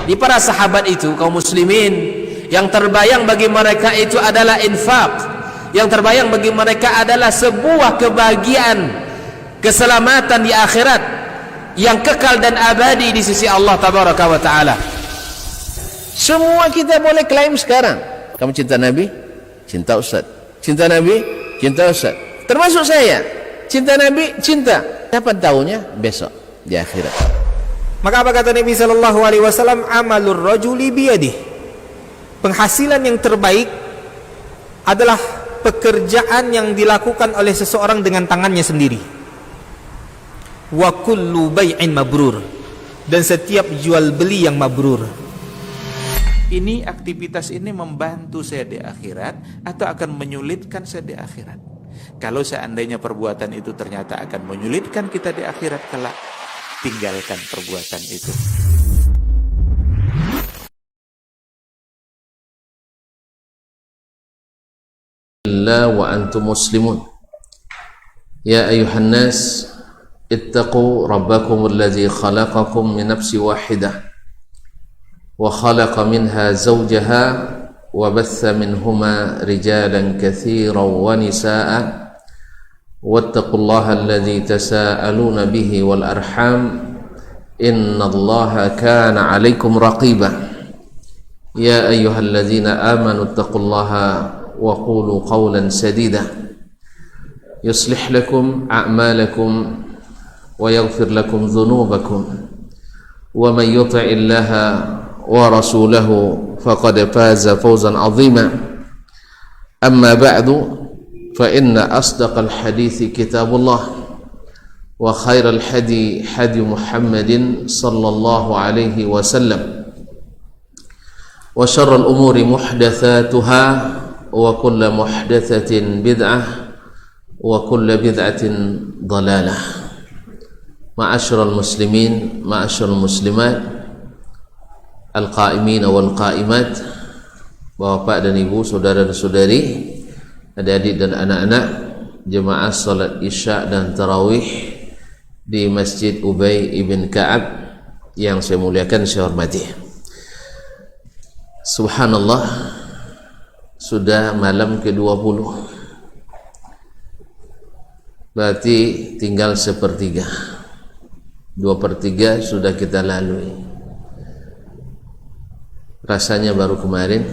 Di para sahabat itu, kaum muslimin, yang terbayang bagi mereka itu adalah infak, yang terbayang bagi mereka adalah sebuah kebahagiaan, keselamatan di akhirat yang kekal dan abadi di sisi Allah tabaraka wa taala. Semua kita boleh klaim sekarang, kamu cinta Nabi, cinta Ustaz, cinta Nabi, cinta Ustaz, termasuk saya, cinta Nabi, cinta. Kapan tahunya? Besok di akhirat. Maka apa kata Nabi sallallahu alaihi wasallam? Amalur rajuli biyadih. Penghasilan yang terbaik adalah pekerjaan yang dilakukan oleh seseorang dengan tangannya sendiri. Wa kullu bai'in mabrur, dan setiap jual beli yang mabrur. Ini aktivitas ini membantu saya di akhirat atau akan menyulitkan saya di akhirat? Kalau seandainya perbuatan itu ternyata akan menyulitkan kita di akhirat kelak, tinggalkan perbuatan itu. La wa antum muslimun. Ya ayuhan nas, ittaqu rabbakum alladhi khalaqakum min nafsin wahidah wa khalaqa minha zawjaha wa batha minhuma rijalan katsiran wa nisaa. واتقوا الله الذي تساءلون به والأرحام إن الله كان عليكم رقيبا يا أيها الذين آمنوا اتقوا الله وقولوا قولا سديدا يصلح لكم أعمالكم ويغفر لكم ذنوبكم ومن يطع الله ورسوله فقد فاز فوزا عظيما أما بعد فإن أصدق الحديث كتاب الله وخير الحدي حدي محمد صلى الله عليه وسلم وشر الأمور محدثاتها وكل محدثة بدعة وكل بدعة ضلالة. معاشر المسلمين معاشر المسلمات القائمين والقائمات, Bapak dan Ibu, saudara dan saudari, adik-adik dan anak-anak jemaah salat Isya dan Tarawih di Masjid Ubay ibn Ka'ab yang saya muliakan, saya hormati. Subhanallah, sudah malam ke-20, berarti tinggal sepertiga. 2/3 sudah kita lalui. Rasanya baru kemarin,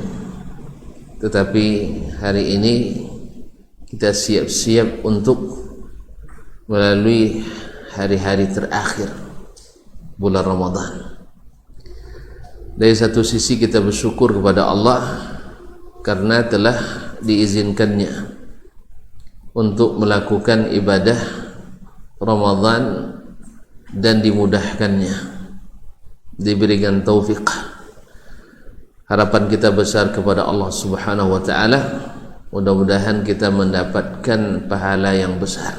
tetapi hari ini kita siap-siap untuk melalui hari-hari terakhir bulan Ramadan. Dari satu sisi kita bersyukur kepada Allah karena telah diizinkannya untuk melakukan ibadah Ramadan dan dimudahkannya, diberikan taufik. Harapan kita besar kepada Allah Subhanahu wa taala, mudah-mudahan kita mendapatkan pahala yang besar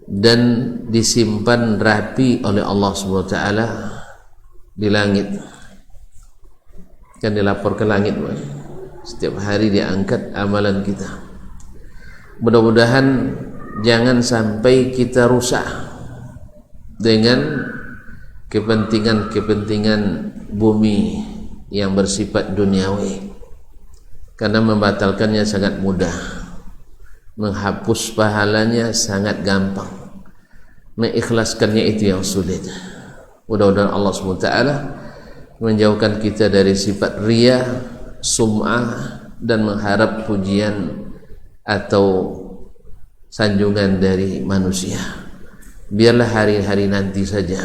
dan disimpan rapi oleh Allah Subhanahu wa taala di langit. Kan dilapor ke langit, setiap hari diangkat amalan kita. Mudah-mudahan jangan sampai kita rusak dengan kepentingan bumi yang bersifat duniawi, karena membatalkannya sangat mudah, menghapus pahalanya sangat gampang, mengikhlaskannya itu yang sulit. Mudah-mudahan Allah SWT menjauhkan kita dari sifat riya, sum'ah, dan mengharap pujian atau sanjungan dari manusia. Biarlah hari-hari nanti saja,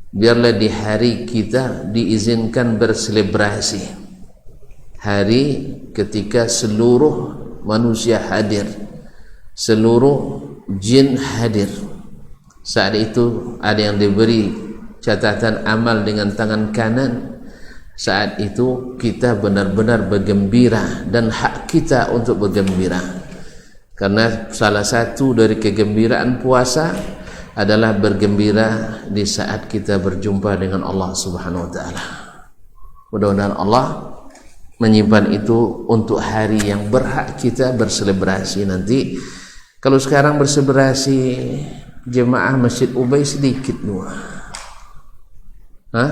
biarlah di hari kita diizinkan berselebrasi, hari ketika seluruh manusia hadir, seluruh jin hadir. Saat itu ada yang diberi catatan amal dengan tangan kanan. Saat itu kita benar-benar bergembira dan hak kita untuk bergembira, karena salah satu dari kegembiraan puasa adalah bergembira di saat kita berjumpa dengan Allah Subhanahu wa taala. Mudah-mudahan Allah menyimpan itu untuk hari yang berhak kita berselebrasi nanti Kalau sekarang berseberasi jemaah Masjid Ubay sedikit dua.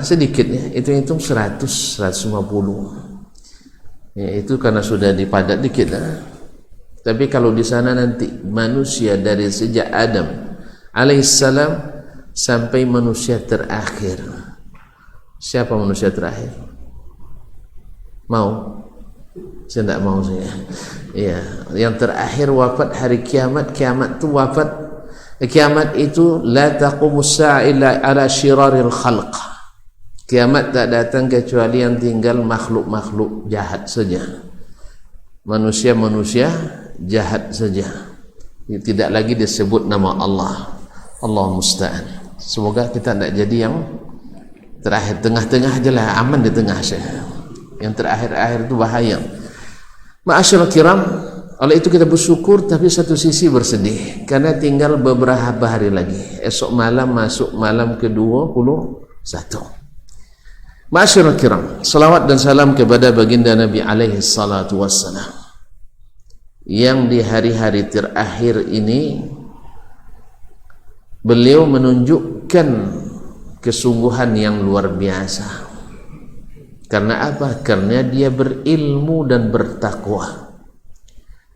Sedikit ya, hitung 100, 150. Ya, itu karena sudah dipadat dikit. Tapi kalau di sana nanti manusia dari sejak Adam alaihissalam sampai manusia terakhir. Siapa manusia terakhir? Mau? Saya tidak mau saya. Ya, yang terakhir wafat hari kiamat. Kiamat itu wafat. Kiamat itu la taqumus sa'a illa ala syiraril khalq. Kiamat tak datang kecuali yang tinggal makhluk-makhluk jahat saja. Manusia-manusia jahat saja. Tidak lagi disebut nama Allah. Allah musta'an. Semoga kita tidak jadi yang terakhir. Tengah-tengah aja lah, aman di tengah saja. Yang terakhir-akhir itu bahaya. Ma'asyiral kiram, oleh itu kita bersyukur, tapi satu sisi bersedih karena tinggal beberapa hari lagi. Esok malam masuk malam ke-21. Ma'asyiral kiram, salawat dan salam kepada baginda Nabi alaihi salatu wassalam, yang di hari-hari terakhir ini beliau menunjukkan kesungguhan yang luar biasa. Karena apa? Karena dia berilmu dan bertakwa.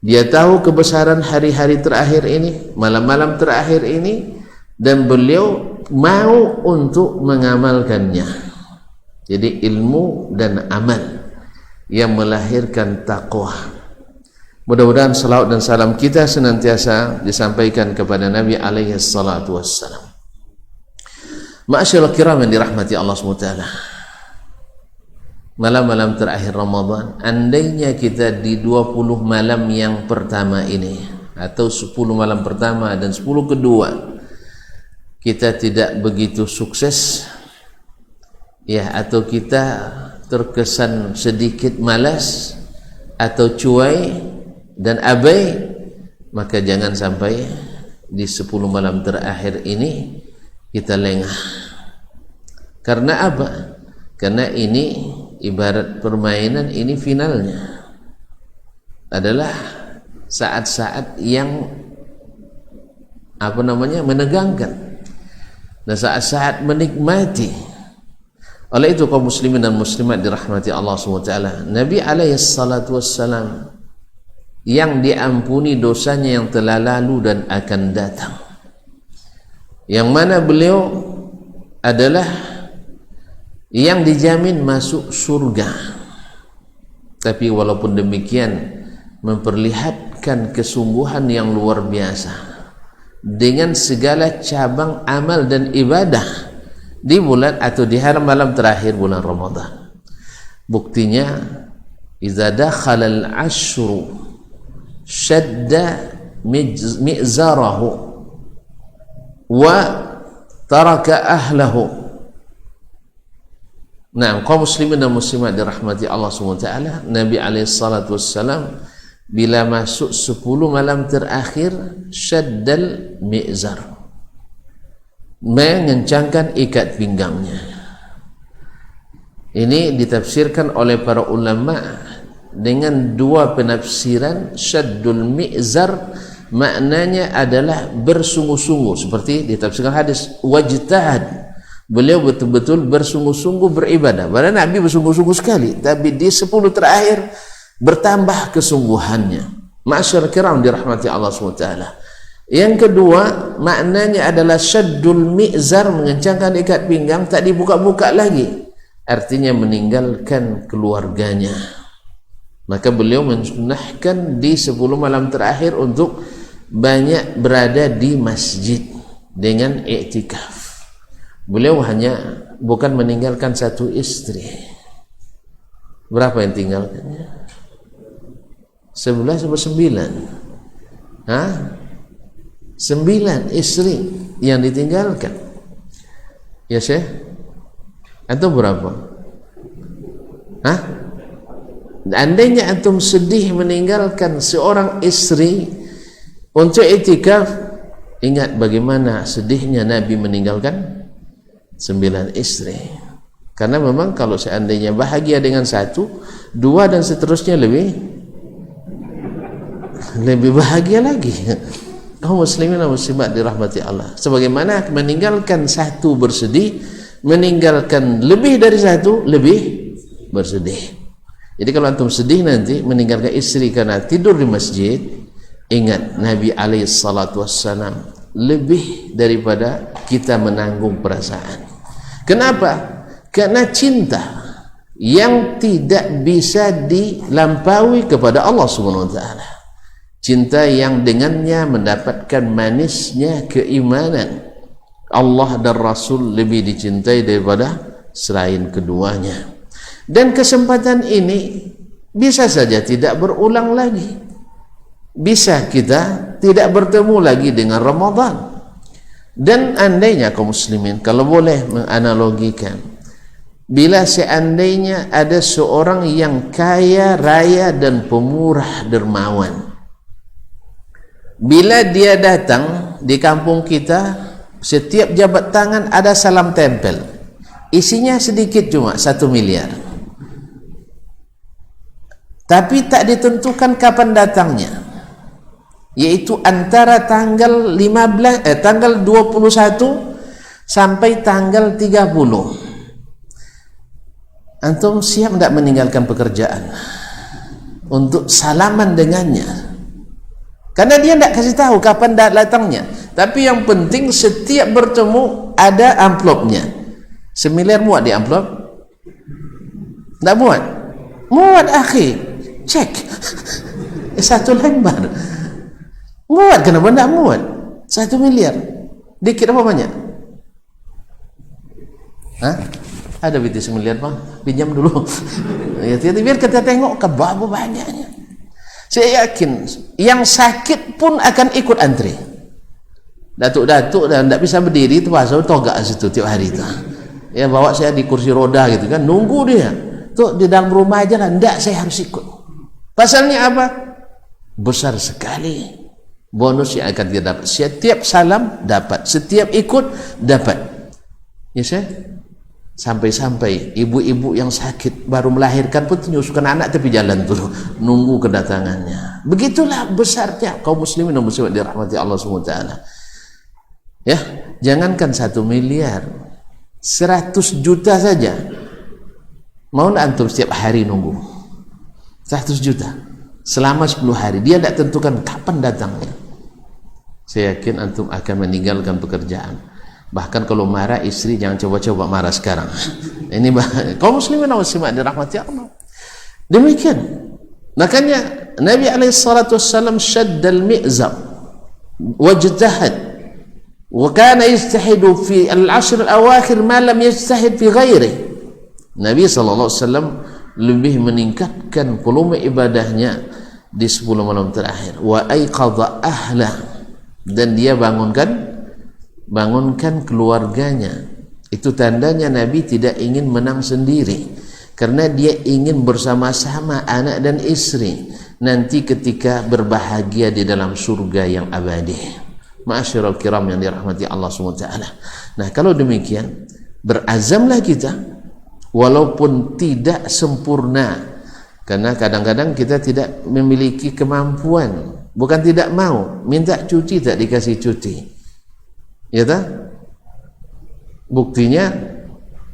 Dia tahu kebesaran hari-hari terakhir ini, malam-malam terakhir ini, dan beliau mau untuk mengamalkannya. Jadi ilmu dan amal yang melahirkan takwa. Mudah-mudahan salawat dan salam kita senantiasa disampaikan kepada Nabi alaihi salatu wassalam. Ma'asyiral kiram yang dirahmati Allah SWT, malam-malam terakhir Ramadan, andainya kita di 20 malam yang pertama ini, atau 10 malam pertama dan 10 kedua, kita tidak begitu sukses ya, atau kita terkesan sedikit malas atau cuai dan abai, maka jangan sampai di 10 malam terakhir ini kita lengah. Karena apa? Karena ini ibarat permainan, ini finalnya adalah saat-saat yang menegangkan dan saat-saat menikmati. Oleh itu kaum muslimin dan muslimat dirahmati Allah SWT, Nabi alaihi salatu wassalam yang diampuni dosanya yang telah lalu dan akan datang, yang mana beliau adalah yang dijamin masuk surga. Tapi walaupun demikian memperlihatkan kesungguhan yang luar biasa dengan segala cabang amal dan ibadah di bulan atau di hari malam terakhir bulan Ramadan. Buktinya, idza dakhala al-ashru shadda mi'zarahu wa taraka ahlahu. Nah, kaum muslimin dan muslimat dirahmati Allah SWT, Nabi alaihi salatu wassalam bila masuk 10 malam terakhir, syaddal mi'zar, mengencangkan ikat pinggangnya. Ini ditafsirkan oleh para ulama dengan dua penafsiran. Syaddul mi'zar maknanya adalah bersungguh-sungguh, seperti ditafsirkan hadis wajtahad, beliau betul-betul bersungguh-sungguh beribadah. Padahal Nabi bersungguh-sungguh sekali, tapi di 10 terakhir bertambah kesungguhannya. Ma'asyar kiram dirahmati Allah SWT. Yang kedua maknanya adalah syaddul mi'zar, mengencangkan ikat pinggang, tak dibuka-buka lagi, artinya meninggalkan keluarganya. Maka beliau mensunnahkan di 10 malam terakhir untuk banyak berada di masjid dengan i'tikaf. Beliau hanya bukan meninggalkan satu istri. Berapa yang tinggalkannya? 11 atau 9? 9 istri yang ditinggalkan. Ya Syekh? Atau berapa? Andainya antum sedih meninggalkan seorang istri untuk i'tikaf, ingat bagaimana sedihnya Nabi meninggalkan 9 istri. Karena memang kalau seandainya bahagia dengan 1, 2 dan seterusnya lebih bahagia lagi. kaum muslimin dan muslimat dirahmati Allah, sebagaimana meninggalkan satu bersedih, meninggalkan lebih dari satu lebih bersedih. Jadi kalau antum sedih nanti meninggalkan istri karena tidur di masjid, ingat Nabi alaihi salatu wassalam lebih daripada kita menanggung perasaan. Kenapa? Karena cinta yang tidak bisa dilampaui kepada Allah Subhanahu wa taala. Cinta yang dengannya mendapatkan manisnya keimanan. Allah dan Rasul lebih dicintai daripada selain keduanya. Dan kesempatan ini bisa saja tidak berulang lagi. Bisa kita tidak bertemu lagi dengan Ramadan. Dan andainya kaum muslimin, kalau boleh menganalogikan, bila seandainya ada seorang yang kaya raya dan pemurah dermawan, bila dia datang di kampung kita, setiap jabat tangan ada salam tempel, isinya sedikit cuma 1 miliar, tapi tak ditentukan kapan datangnya, yaitu antara tanggal 21 sampai tanggal 30. Antum siap tidak meninggalkan pekerjaan untuk salaman dengannya? Karena dia tidak kasih tahu kapan datangnya. Tapi yang penting setiap bertemu ada amplopnya. 1 miliar muat di amplop? Tak muat? Muat akhi. Cek. 1 lembar. Muat, kenapa tidak muat? 1 miliar. Dikit apa banyak? Hah? Ada binti 1 miliar bang? Pinjam dulu. Ya, biar kita tengok ke berapa banyaknya. Saya yakin yang sakit pun akan ikut antri. Datuk-datuk dan tidak bisa berdiri itu pasal togak situ tiap hari itu. Ya bawa saya di kursi roda gitu kan, nunggu dia. Tuh di dalam rumah aja lah, tidak saya harus ikut. Pasalnya apa? Besar sekali bonus yang akan dia dapat. Setiap salam dapat, setiap ikut dapat. Ya saya? Sampai-sampai ibu-ibu yang sakit baru melahirkan pun menyusukan anak tapi jalan dulu nunggu kedatangannya. Begitulah besarnya kaum muslimin dan muslimat dirahmati Allah SWT. Ya, jangankan 1 miliar, 100 juta saja mau tidak antum setiap hari nunggu 100 juta selama 10 hari, dia tidak tentukan kapan datangnya. Saya yakin antum akan meninggalkan pekerjaan. Bahkan kalau marah istri, jangan coba-coba marah sekarang. Ini kaum muslimin dan muslimat dirahmati Allah. Demikian. Makanya Nabi SAW syaddal mi'zar wajtahad wa kana yajtahidu fi al-ashr al-awakhir ma lam yajtahid fi ghairi. Nabi SAW lebih meningkatkan volume ibadahnya di 10 malam terakhir. Wa aiqadha ahla, dan dia bangunkan keluarganya. Itu tandanya Nabi tidak ingin menang sendiri, karena dia ingin bersama-sama anak dan istri nanti ketika berbahagia di dalam surga yang abadi. Ma'asyiral kiram yang dirahmati Allah SWT. Nah kalau demikian, berazamlah kita walaupun tidak sempurna, karena kadang-kadang kita tidak memiliki kemampuan. Bukan tidak mau, minta cuti tak dikasih cuti. Ya tak? Buktinya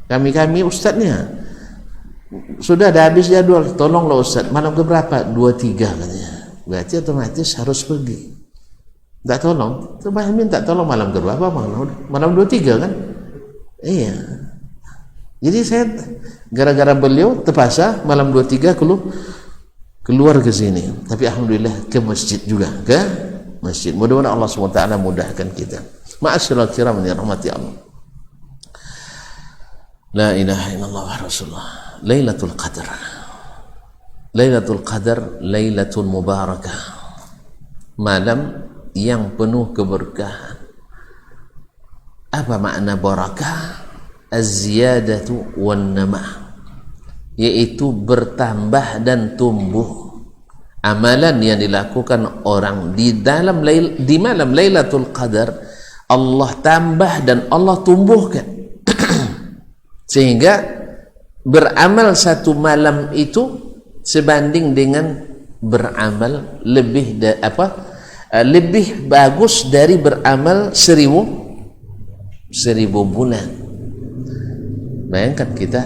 kami ustadznya sudah ada habis jadwal, tolonglah ustadz malam keberapa? 2-3 katanya. Berarti otomatis harus pergi. Tak tolong, coba minta tolong malam keberapa? Malam 23 kan? Iya. Jadi saya gara-gara beliau terpaksa malam 23 keluar ke sini. Tapi alhamdulillah ke masjid juga, ke masjid. Mudah-mudahan Allah SWT mudahkan kita. Ma'asyiral kiram yang dirahmati Allah. La ilaha illallah Rasulullah. Lailatul Qadar. Lailatul Qadar, lailatul mubarakah. Malam yang penuh keberkahan. Apa makna barakah? Az-ziyadatu wan namah, yaitu bertambah dan tumbuh. Amalan yang dilakukan orang di malam Lailatul Qadar, Allah tambah dan Allah tumbuhkan. Sehingga beramal satu malam itu sebanding dengan beramal lebih lebih bagus dari beramal 1000 bulan. Bayangkan kita,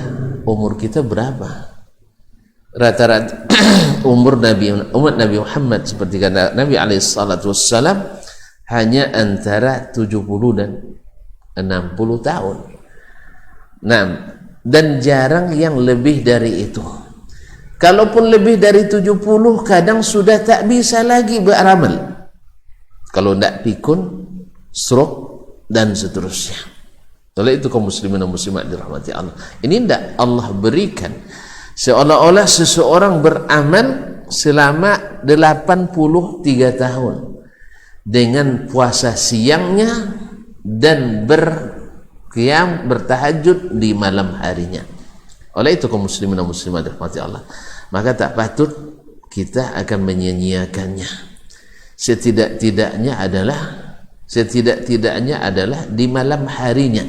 umur kita berapa? Rata-rata umur umat Nabi Muhammad seperti kata Nabi SAW hanya antara 70 dan 60 tahun. Nah, dan jarang yang lebih dari itu. Kalaupun lebih dari 70, kadang sudah tak bisa lagi beramal. Kalau tidak pikun, stroke, dan seterusnya. Oleh itu kaum muslimin dan muslimat dirahmati Allah. Ini tidak Allah berikan seolah-olah seseorang beramal selama 83 tahun dengan puasa siangnya dan berqiyam bertahajud di malam harinya. Oleh itu kaum muslimin dan muslimat dirahmati Allah, maka tak patut kita akan menyia-nyiakannya. Setidak-tidaknya adalah di malam harinya.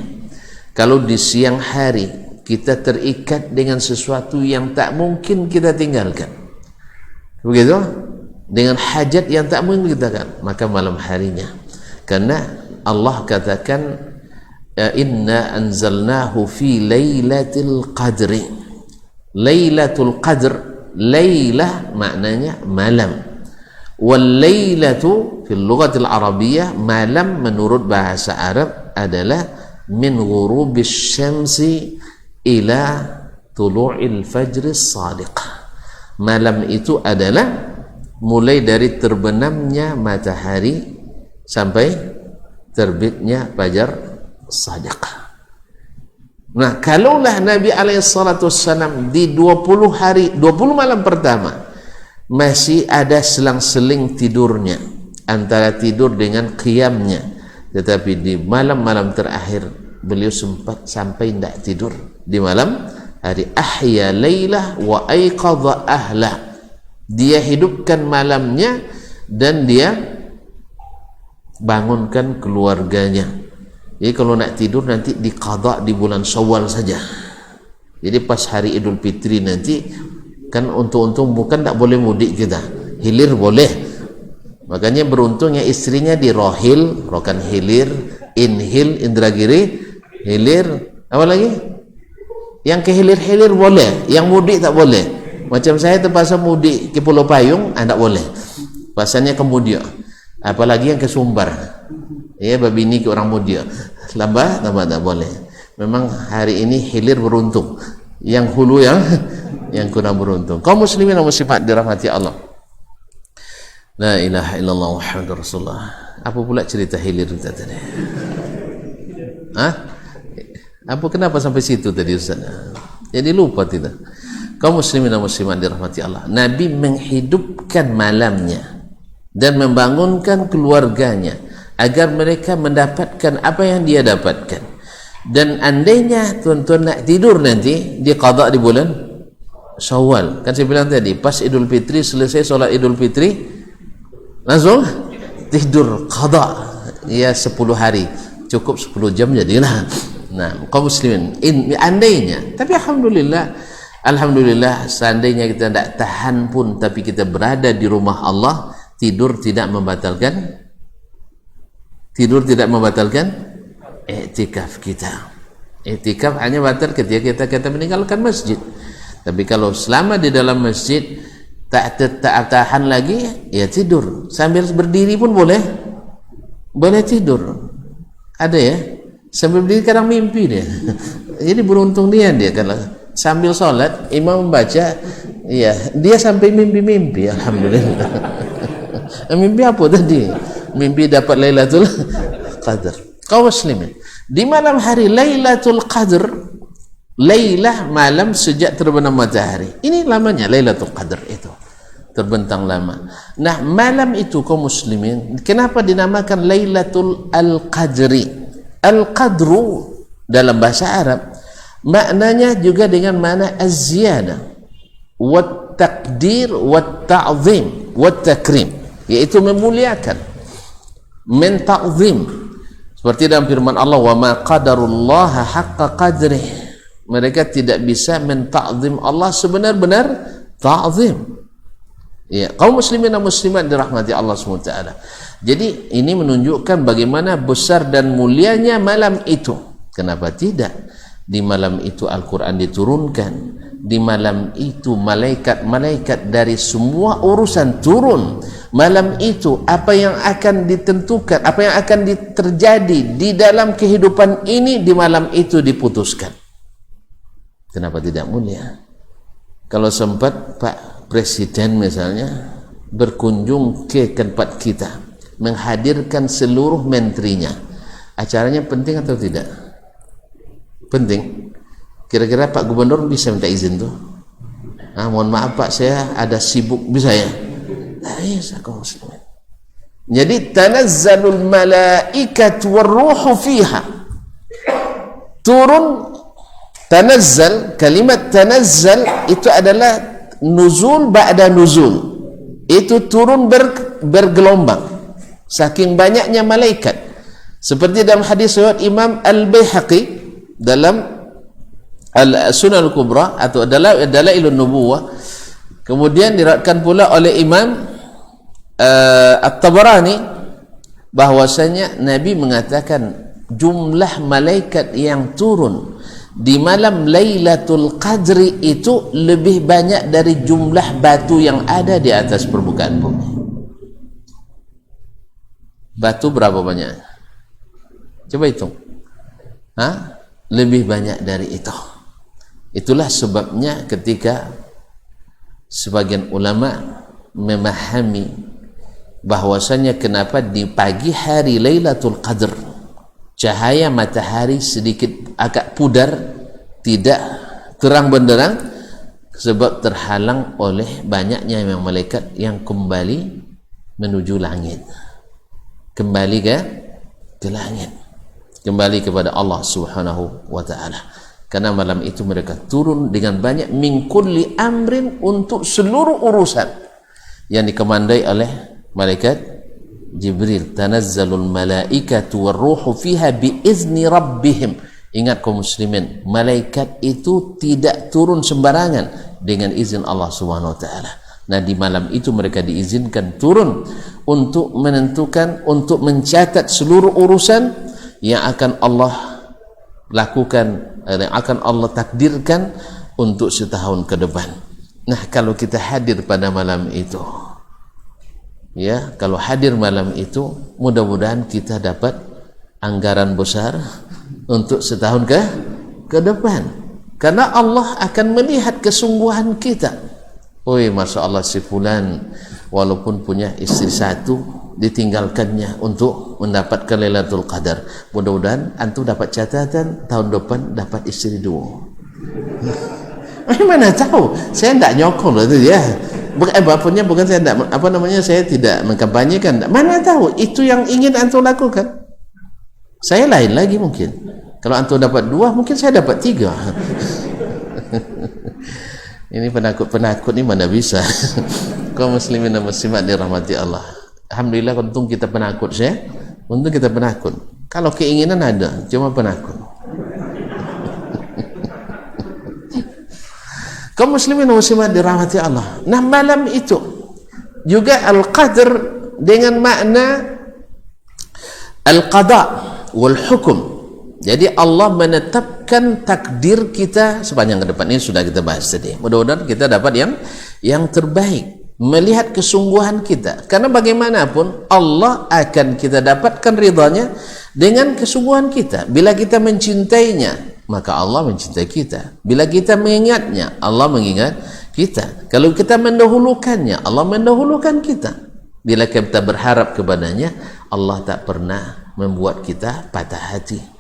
Kalau di siang hari kita terikat dengan sesuatu yang tak mungkin kita tinggalkan, begitu, dengan hajat yang tak mungkin kita kan, maka malam harinya. Karena Allah katakan inna anzalnahu fi lailatul qadri. Lailatul qadr, lailah maknanya malam, wal lailatu fil lughatil arabiyyah, malam menurut bahasa Arab adalah min ghurubis syamsi ila tulu'il fajris sadiq. Malam itu adalah mulai dari terbenamnya matahari sampai terbitnya fajar sadiq. Nah, kalaulah Nabi SAW di 20 hari 20 malam pertama masih ada selang-seling tidurnya antara tidur dengan qiyamnya, tetapi di malam-malam terakhir beliau sempat sampai tidak tidur di malam hari. Ahya laylah wa ayqadha ahlah, dia hidupkan malamnya dan dia bangunkan keluarganya. Jadi kalau nak tidur nanti diqadha di bulan Syawal saja. Jadi pas hari Idul Fitri nanti kan untung-untung bukan tak boleh mudik kita, hilir boleh. Makanya beruntungnya istrinya di Rohil, Rokan Hilir, Inhil, Indragiri, hilir, apa lagi? Yang ke hilir-hilir boleh, yang mudik tak boleh. Macam saya terpaksa mudik ke Pulau Payung, tak boleh. Pasalnya ke Mudia. Apalagi yang ke Sumbar. Ya, babini ke orang Mudia. Tambah tak boleh. Memang hari ini hilir beruntung. Yang hulu yang kurang beruntung. Kaum muslimin dan muslimat dirahmati Allah. La ilaha illallah Muhammadur Rasulullah. Apa pula cerita hilir kita tadi? Apa kenapa sampai situ tadi Ustaz? Jadi lupa tidak. Kaum muslimin dan muslimat dirahmati Allah. Nabi menghidupkan malamnya dan membangunkan keluarganya agar mereka mendapatkan apa yang dia dapatkan. Dan andainya tuan-tuan nak tidur nanti dia qada di bulan Syawal. Kan saya bilang tadi, pas Idul Fitri selesai solat Idul Fitri langsung tidur qada. Ya 10 hari. Cukup 10 jam jadilah. Nah, kaum muslimin, andainya, tapi alhamdulillah seandainya kita tidak tahan pun tapi kita berada di rumah Allah, tidur tidak membatalkan i'tikaf kita. I'tikaf hanya batal ketika kita meninggalkan masjid. Tapi kalau selama di dalam masjid tak tahan lagi, ya tidur sambil berdiri pun boleh tidur. Ada ya, sambil berdiri kadang mimpi dia. Jadi beruntung dia kalau sambil sholat imam membaca, ya dia sampai mimpi, alhamdulillah. Mimpi apa tadi? Mimpi dapat Lailatul Qadar. Kaum muslimin, di malam hari Lailatul Qadar, Lailah malam sejak terbenam matahari. Ini lamanya Lailatul Qadar itu. Terbentang lama. Nah, malam itu kaum muslimin, kenapa dinamakan Lailatul Al-Qadri? Al-Qadru dalam bahasa Arab maknanya juga dengan makna az-ziyadah wat taqdir wat ta'zim wat takrim, yaitu memuliakan, menta'zim. Seperti dalam firman Allah, wa ma qadarullaha haqqa qadrih, mereka tidak bisa menta'zim Allah sebenar-benar ta'zim. Ya, kaum muslimin dan muslimat dirahmati Allah SWT. Jadi ini menunjukkan bagaimana besar dan mulianya malam itu. Kenapa tidak? Di malam itu Al-Quran diturunkan. Di malam itu malaikat-malaikat dari semua urusan turun. Malam itu apa yang akan ditentukan, apa yang akan terjadi di dalam kehidupan ini di malam itu diputuskan. Kenapa tidak mulia? Kalau sempat Pak Presiden misalnya berkunjung ke tempat kita, menghadirkan seluruh menterinya, acaranya penting atau tidak? Penting. Kira-kira Pak Gubernur bisa minta izin tuh? Mohon maaf Pak, saya ada sibuk, bisa ya? Kaum muslimin. Jadi tanazzalul malaikatu warruhu fiha. Turun, tanazzal, kalimat tanazzal itu adalah nuzul ba'da nuzul. Itu turun bergelombang saking banyaknya malaikat. Seperti dalam hadis riwayat Imam Al-Baihaqi dalam Al-Sunan Al-Kubra atau Dalailun Nubuwah, kemudian diriwayatkan pula oleh Imam At-Tabarani bahwasanya Nabi mengatakan jumlah malaikat yang turun di malam Lailatul Qadri itu lebih banyak dari jumlah batu yang ada di atas permukaan bumi. Batu berapa banyak? Coba hitung. Lebih banyak dari itu. Itulah sebabnya ketika sebagian ulama memahami bahwasanya kenapa di pagi hari Lailatul Qadar cahaya matahari sedikit agak pudar, tidak terang benderang, sebab terhalang oleh banyaknya memang malaikat yang kembali menuju langit, kembali ke langit, kembali kepada Allah Subhanahu wa ta'ala. Karena malam itu mereka turun dengan banyak min kulli amrin, untuk seluruh urusan yang dikomandai oleh malaikat Jibril. Tanazzalul malaikatu warruhu fiha biizni rabbihim. Ingat kaum muslimin, malaikat itu tidak turun sembarangan, dengan izin Allah Subhanahu wa taala. Nah, di malam itu mereka diizinkan turun untuk menentukan, untuk mencatat seluruh urusan yang akan Allah lakukan, yang akan Allah takdirkan untuk setahun ke depan. Nah, kalau kita hadir pada malam itu, ya, kalau hadir malam itu, mudah-mudahan kita dapat anggaran besar untuk setahun ke depan. Karena Allah akan melihat kesungguhan kita. Masya Allah, si fulan walaupun punya istri satu, ditinggalkannya untuk mendapatkan Lailatul Qadar. Mudah-mudahan antum dapat catatan tahun depan dapat istri 2. Mana tahu, saya tidak nyokong itu ya. Bukan saya tidak, saya tidak mengkampanyekan. Mana tahu itu yang ingin antum lakukan. Saya lain lagi mungkin. Kalau antum dapat 2, mungkin saya dapat 3. Ini penakut-penakut ini mana bisa. Kaum muslimin dan muslimat dirahmati Allah. Alhamdulillah, untung kita penakut, saya. Untung kita penakut. Kalau keinginan ada, cuma penakut. Kaum muslimin dan muslimat dirahmati Allah. Nah, malam itu juga Al-Qadr dengan makna Al-Qada wal Hukum. Jadi Allah menetapkan takdir kita sepanjang ke depan. Ini sudah kita bahas tadi. Mudah-mudahan kita dapat yang terbaik, melihat kesungguhan kita. Karena bagaimanapun Allah akan kita dapatkan ridhanya dengan kesungguhan kita. Bila kita mencintainya, maka Allah mencintai kita. Bila kita mengingatnya, Allah mengingat kita. Kalau kita mendahulukannya, Allah mendahulukan kita. Bila kita berharap kepadanya, Allah tak pernah membuat kita patah hati.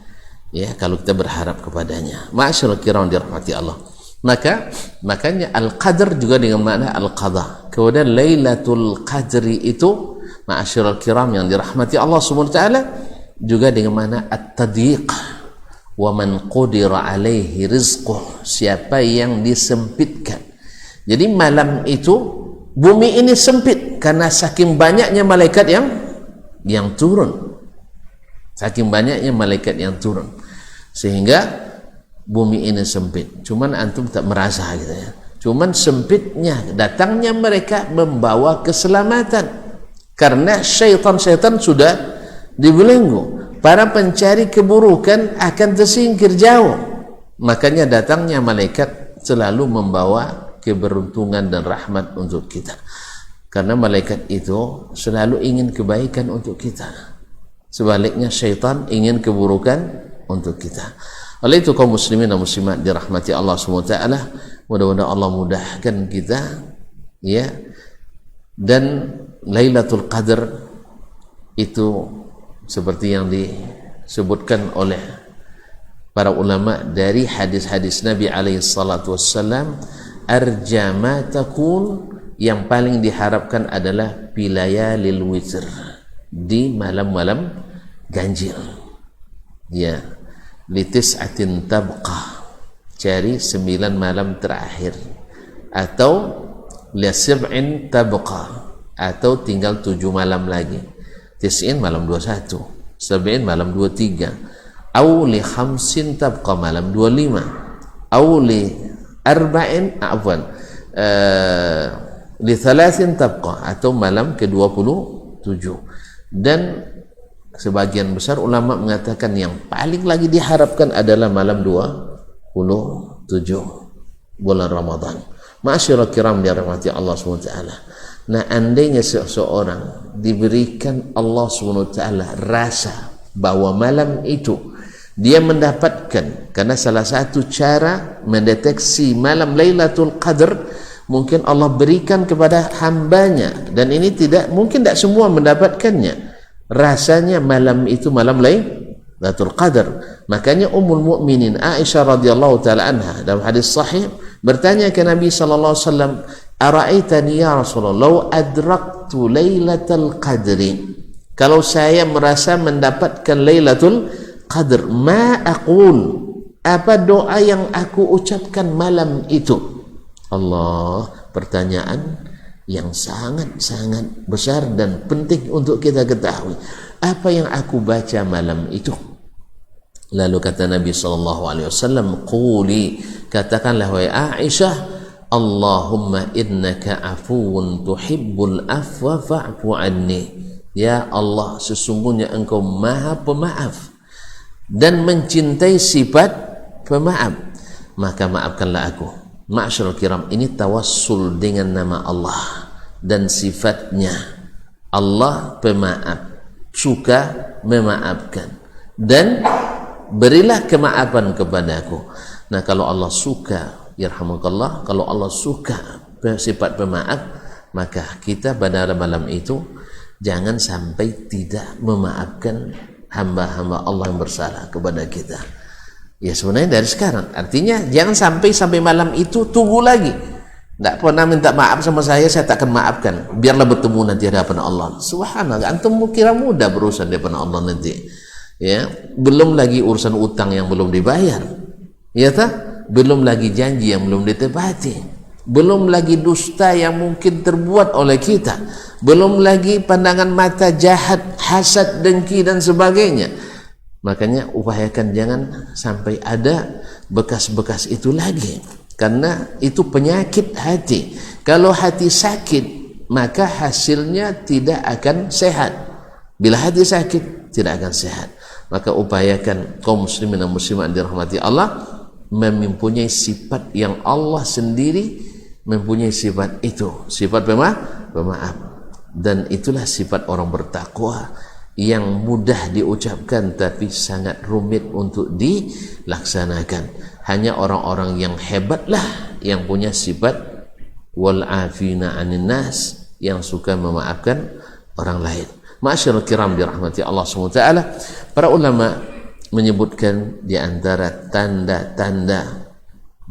Ya, kalau kita berharap kepadanya. Ma'asyiral kiram dirahmati Allah. Makanya Al-Qadr juga dengan makna Al-Qadha. Kemudian Lailatul Qadri itu, ma'asyiral kiram yang dirahmati Allah Subhanahu wa taala, juga dengan makna At-Tadyiq. Wa man qudira alaihi rizquh, siapa yang disempitkan. Jadi malam itu bumi ini sempit karena saking banyaknya malaikat yang turun. Saking banyaknya malaikat yang turun, sehingga bumi ini sempit. Cuman antum tak merasa gitu ya. Cuman sempitnya datangnya mereka membawa keselamatan, karena syaitan-syaitan sudah dibelenggu. Para pencari keburukan akan tersingkir jauh. Makanya datangnya malaikat selalu membawa keberuntungan dan rahmat untuk kita, karena malaikat itu selalu ingin kebaikan untuk kita. Sebaliknya syaitan ingin keburukan untuk kita. Oleh itu kaum muslimin dan muslimat dirahmati Allah SWT, mudah-mudahan Allah mudahkan kita, ya. Dan Lailatul Qadar itu seperti yang disebutkan oleh para ulama dari hadis-hadis Nabi alaihi salatu wassalam, arja ma takun, yang paling diharapkan adalah bilayalil witr, di malam-malam ganjil, ya. Litis'atin tabqa, cari 9 malam terakhir, atau lisib'in tabqa, atau tinggal 7 malam lagi. Tis'in malam 21, sab'in malam 23, au li khamsin tabqa malam 25, au li arba'in li thalathin tabqa, atau malam ke-27. Dan sebagian besar ulama mengatakan yang paling lagi diharapkan adalah malam 27 bulan Ramadan. Ma'asyiral kiram dirahmati Allah SWT. Nah, andainya seseorang diberikan Allah SWT rasa bahwa malam itu dia mendapatkan, karena salah satu cara mendeteksi malam Lailatul Qadar mungkin Allah berikan kepada hambanya, dan ini mungkin tidak semua mendapatkannya. Rasanya malam itu malam Lailatul Qadar. Makanya Ummul Mukminin Aisyah radhiyallahu taala anha dalam hadis sahih bertanya ke Nabi sallallahu alaihi wasallam, "Ara'aitani ya Rasulullah law adraktu Lailatul Qadri?" Kalau saya merasa mendapatkan Lailatul Qadar, ma aqul, apa doa yang aku ucapkan malam itu? Allah, pertanyaan yang sangat-sangat besar dan penting untuk kita ketahui. Apa yang aku baca malam itu? Lalu kata Nabi SAW, quli, katakanlah wahai Aisyah, Allahumma innaka afuwun tuhibbul afwa fa'fu anni. Ya Allah, sesungguhnya engkau maha pemaaf dan mencintai sifat pemaaf, maka maafkanlah aku. Ma'asyiral kiram, ini tawassul dengan nama Allah dan sifatnya. Allah pemaaf, suka memaafkan, dan berilah kemaafan kepadaku. Nah, kalau Allah suka, yarhamukallah, kalau Allah suka sifat pemaaf, maka kita pada malam itu jangan sampai tidak memaafkan hamba-hamba Allah yang bersalah kepada kita. Ya, sebenarnya dari sekarang. Artinya jangan sampai malam itu tunggu lagi. Tidak pernah minta maaf sama saya tak akan maafkan. Biarlah bertemu nanti di hadapan Allah. Subhanallah, antum kira mudah berurusan di hadapan Allah nanti. Ya, belum lagi urusan utang yang belum dibayar. Ya tak? Belum lagi janji yang belum ditepati. Belum lagi dusta yang mungkin terbuat oleh kita. Belum lagi pandangan mata jahat, hasad, dengki dan sebagainya. Makanya upayakan jangan sampai ada bekas-bekas itu lagi, karena itu penyakit hati. Kalau hati sakit, maka hasilnya tidak akan sehat. Bila hati sakit, tidak akan sehat. Maka upayakan kaum muslimin dan muslimat dirahmati Allah mempunyai sifat yang Allah sendiri mempunyai sifat itu, sifat pemaaf. Dan itulah sifat orang bertakwa yang mudah diucapkan tapi sangat rumit untuk dilaksanakan. Hanya orang-orang yang hebatlah yang punya sifat wal afina 'anil nas, yang suka memaafkan orang lain. Ma'asyiral kiram dirahmati Allah SWT, para ulama menyebutkan di antara tanda-tanda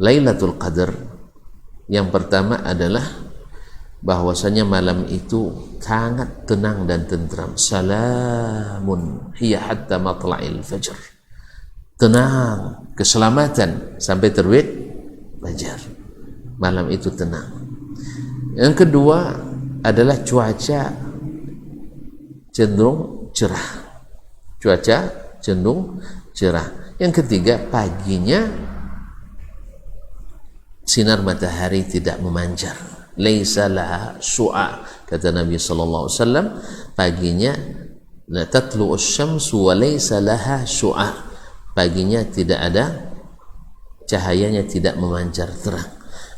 Lailatul Qadar, yang pertama adalah bahwasanya malam itu sangat tenang dan tentram. Salamun hiya hatta matla'il fajr. Tenang, keselamatan sampai terbit fajar. Malam itu tenang. Yang kedua adalah cuaca cenderung cerah. Cuaca cenderung cerah. Yang ketiga, paginya sinar matahari tidak memancar. Laisa laha syu'a, kata Nabi sallallahu alaihi wasallam, paginya la tatlu'u asy-syamsu wa laisa laha syu'a, paginya tidak ada cahayanya, tidak memancar terang.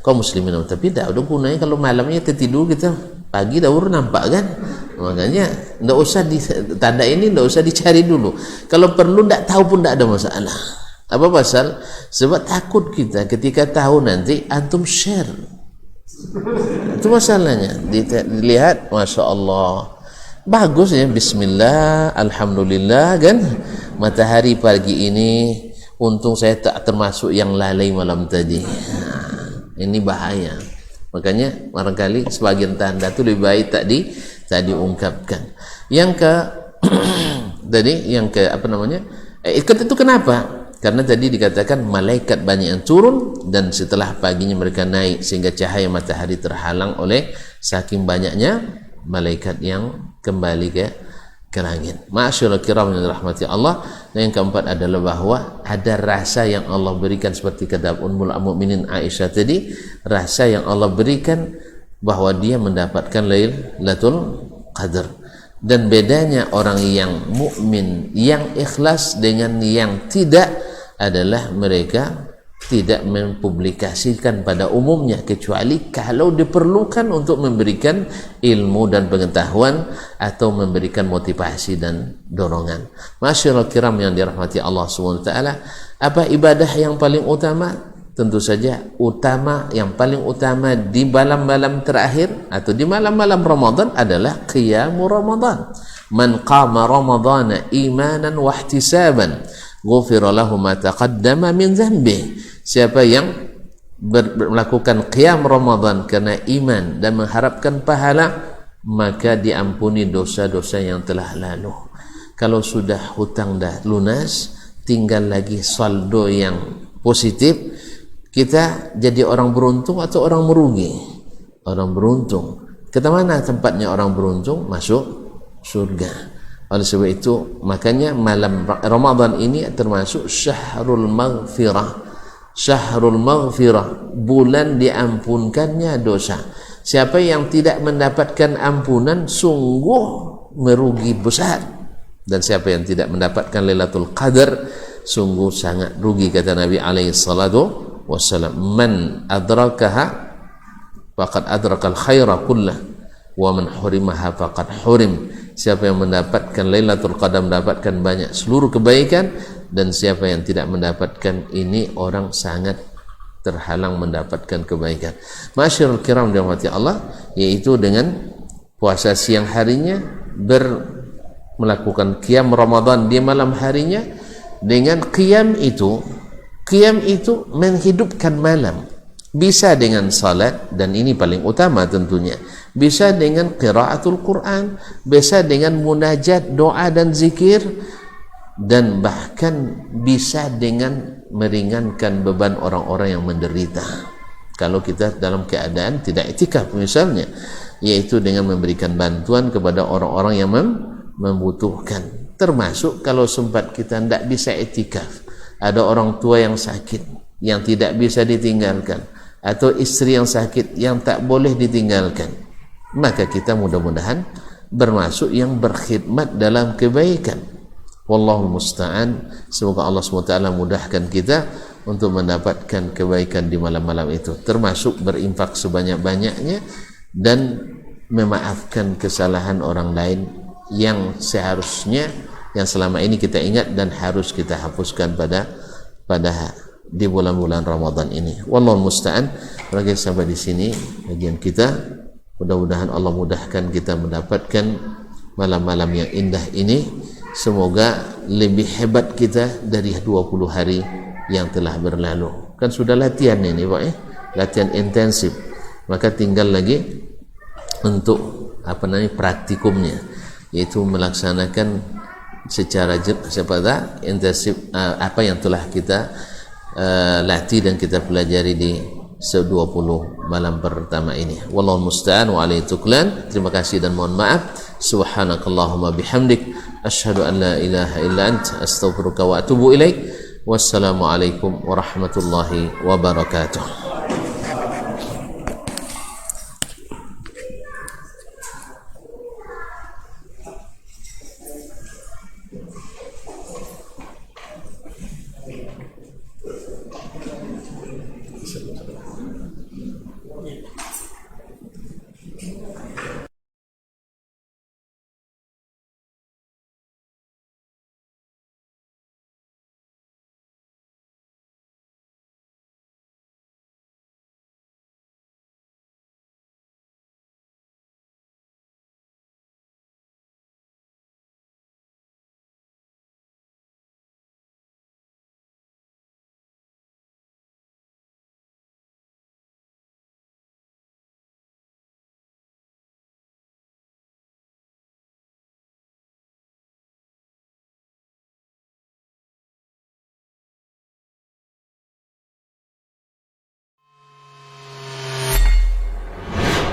Kaum muslimin, tapi tidak ada gunanya kalau malamnya tertidur kita, pagi dah nampak kan. Makanya tidak usah tanda ini tidak usah dicari dulu. Kalau perlu tidak tahu pun tidak ada masalah. Apa pasal? Sebab takut kita ketika tahu nanti antum share. Itu masalahnya. Dilihat, masya Allah, bagus ya, bismillah, alhamdulillah kan. Matahari pagi ini, untung saya tak termasuk yang lalai malam tadi. Ini bahaya. Makanya barangkali sebagian tanda itu lebih baik tadi ungkapkan. Yang ke apa namanya? Itu kenapa? Karena tadi dikatakan malaikat banyak yang turun, dan setelah paginya mereka naik sehingga cahaya matahari terhalang oleh saking banyaknya malaikat yang kembali ke langit. Ma'asyiral kiram yang dirahmati Allah. Dan yang keempat adalah bahwa ada rasa yang Allah berikan, seperti kata Ummul Mukminin Aisyah tadi, rasa yang Allah berikan bahwa dia mendapatkan Lailatul Qadar. Dan bedanya orang yang mukmin yang ikhlas dengan yang tidak adalah mereka tidak mempublikasikan pada umumnya, kecuali kalau diperlukan untuk memberikan ilmu dan pengetahuan atau memberikan motivasi dan dorongan. Masyaallah kiram yang dirahmati Allah SWT, apa ibadah yang paling utama? Tentu saja yang paling utama di malam-malam terakhir atau di malam-malam Ramadan adalah qiyamul Ramadan. Man qama Ramadana imanan wa ihtisaban ghufira lahu ma taqaddama min dhanbi. Siapa yang melakukan qiyam Ramadan karena iman dan mengharapkan pahala, maka diampuni dosa-dosa yang telah lalu. Kalau sudah hutang dah lunas, tinggal lagi saldo yang positif, kita jadi orang beruntung atau orang merugi? Orang beruntung. Ke mana tempatnya orang beruntung? Masuk surga. Oleh sebab itu, makanya malam Ramadan ini termasuk syahrul maghfirah. Syahrul maghfirah, bulan diampunkannya dosa. Siapa yang tidak mendapatkan ampunan sungguh merugi besar. Dan siapa yang tidak mendapatkan Lailatul Qadar sungguh sangat rugi, kata Nabi alaihi salatu wassalam. Man adrakaha faqad adrakal khaira kullah wa man hurimaha faqad hurim. Siapa yang mendapatkan Lailatul Qadar mendapatkan banyak seluruh kebaikan, dan siapa yang tidak mendapatkan ini orang sangat terhalang mendapatkan kebaikan. Masyarul kiram dirahmati Allah, yaitu dengan puasa siang harinya, melakukan qiyam Ramadan di malam harinya. Dengan qiyam itu menghidupkan malam. Bisa dengan salat, dan ini paling utama tentunya. Bisa dengan qiraatul Quran, bisa dengan munajat, doa dan zikir, dan bahkan bisa dengan meringankan beban orang-orang yang menderita. Kalau kita dalam keadaan tidak iktikaf misalnya, yaitu dengan memberikan bantuan kepada orang-orang yang membutuhkan. Termasuk kalau sempat kita tidak bisa iktikaf, ada orang tua yang sakit yang tidak bisa ditinggalkan, atau istri yang sakit yang tak boleh ditinggalkan, maka kita mudah-mudahan bermasuk yang berkhidmat dalam kebaikan. Wallahu musta'an. Semoga Allah SWT mudahkan kita untuk mendapatkan kebaikan di malam-malam itu, termasuk berinfak sebanyak-banyaknya dan memaafkan kesalahan orang lain yang seharusnya, yang selama ini kita ingat dan harus kita hapuskan pada di bulan-bulan Ramadan ini. Wallahu musta'an. Bagi sampai di sini bagian kita. Mudah-mudahan Allah mudahkan kita mendapatkan malam-malam yang indah ini. Semoga lebih hebat kita dari 20 hari yang telah berlalu. Kan sudah latihan ini Pak ya, latihan intensif. Maka tinggal lagi untuk praktikumnya, yaitu melaksanakan secara intensif apa yang telah kita latih dan kita pelajari di 20 malam pertama ini. Wallahu musta'an wa alaihi tuklan. Terima kasih dan mohon maaf. Subhanakallahumma bihamdik, asyhadu an la ilaha illa anta, astaghfiruka wa atubu ilaik. Wassalamu alaikum warahmatullahi wabarakatuh.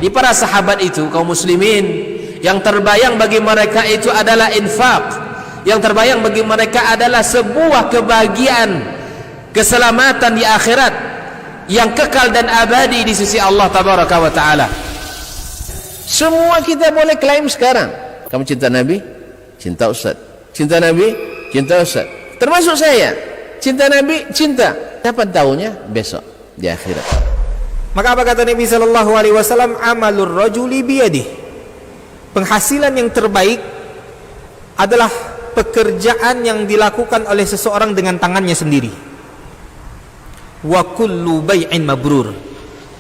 Di para sahabat itu kaum muslimin, yang terbayang bagi mereka itu adalah infak, yang terbayang bagi mereka adalah sebuah kebahagiaan, keselamatan di akhirat yang kekal dan abadi di sisi Allah tabaraka wa taala. Semua kita boleh klaim sekarang. Kamu cinta Nabi, cinta Ustaz. Cinta Nabi, cinta Ustaz. Termasuk saya, cinta Nabi, cinta. Kapan tahunya? Besok di akhirat. Maka apa kata Nabi sallallahu alaihi wasallam? Amalur rajuli biyadih. Penghasilan yang terbaik adalah pekerjaan yang dilakukan oleh seseorang dengan tangannya sendiri. Wa kullu bai'in mabrur,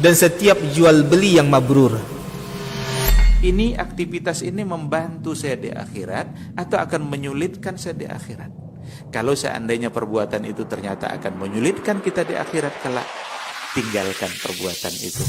dan setiap jual beli yang mabrur. Ini aktivitas ini membantu saya di akhirat atau akan menyulitkan saya di akhirat. Kalau seandainya perbuatan itu ternyata akan menyulitkan kita di akhirat kelak, tinggalkan perbuatan itu.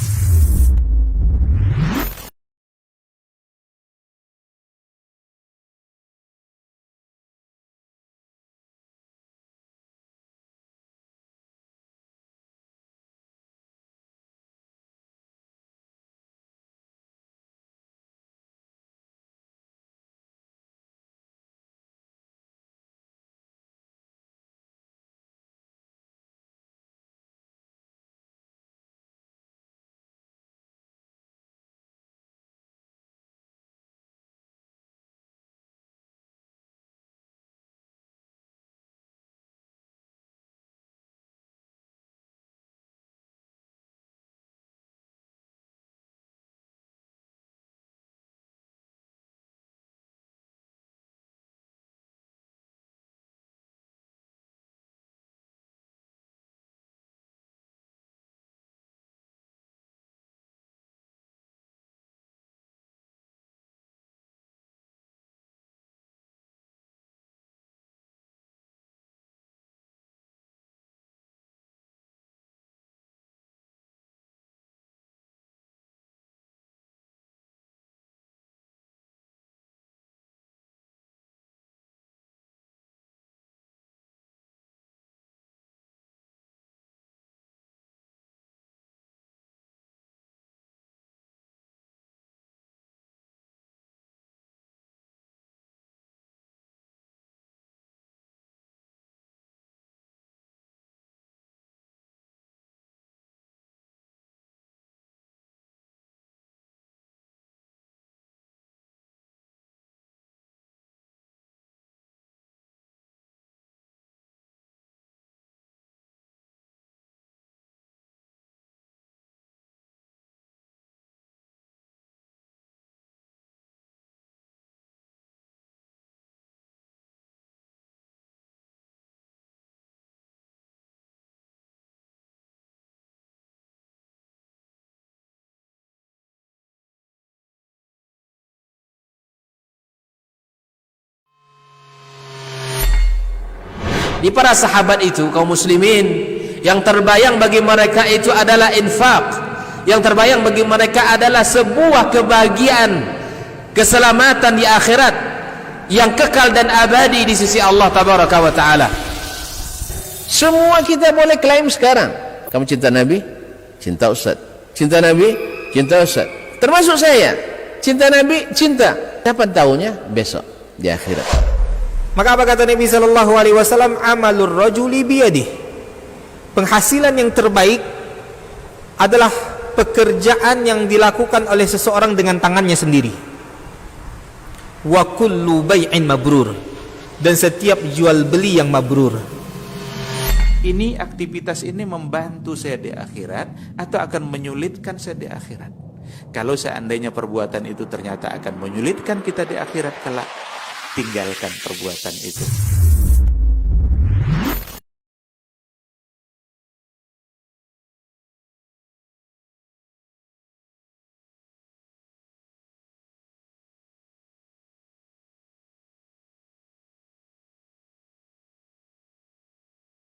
Di para sahabat itu kaum muslimin, yang terbayang bagi mereka itu adalah infak, yang terbayang bagi mereka adalah sebuah kebahagiaan, keselamatan di akhirat yang kekal dan abadi di sisi Allah tabaraka wa taala. Semua kita boleh klaim sekarang. Kamu cinta Nabi, cinta Ustaz. Cinta Nabi, cinta Ustaz. Termasuk saya, cinta Nabi, cinta. Kapan tahunya? Besok di akhirat. Maka apa kata Nabi sallallahu alaihi wasallam? Amalur rajuli biyadih. Penghasilan yang terbaik adalah pekerjaan yang dilakukan oleh seseorang dengan tangannya sendiri. Wa kullu bai'in mabrur, dan setiap jual beli yang mabrur. Ini aktivitas ini membantu saya di akhirat atau akan menyulitkan saya di akhirat. Kalau seandainya perbuatan itu ternyata akan menyulitkan kita di akhirat kelak, tinggalkan perbuatan itu.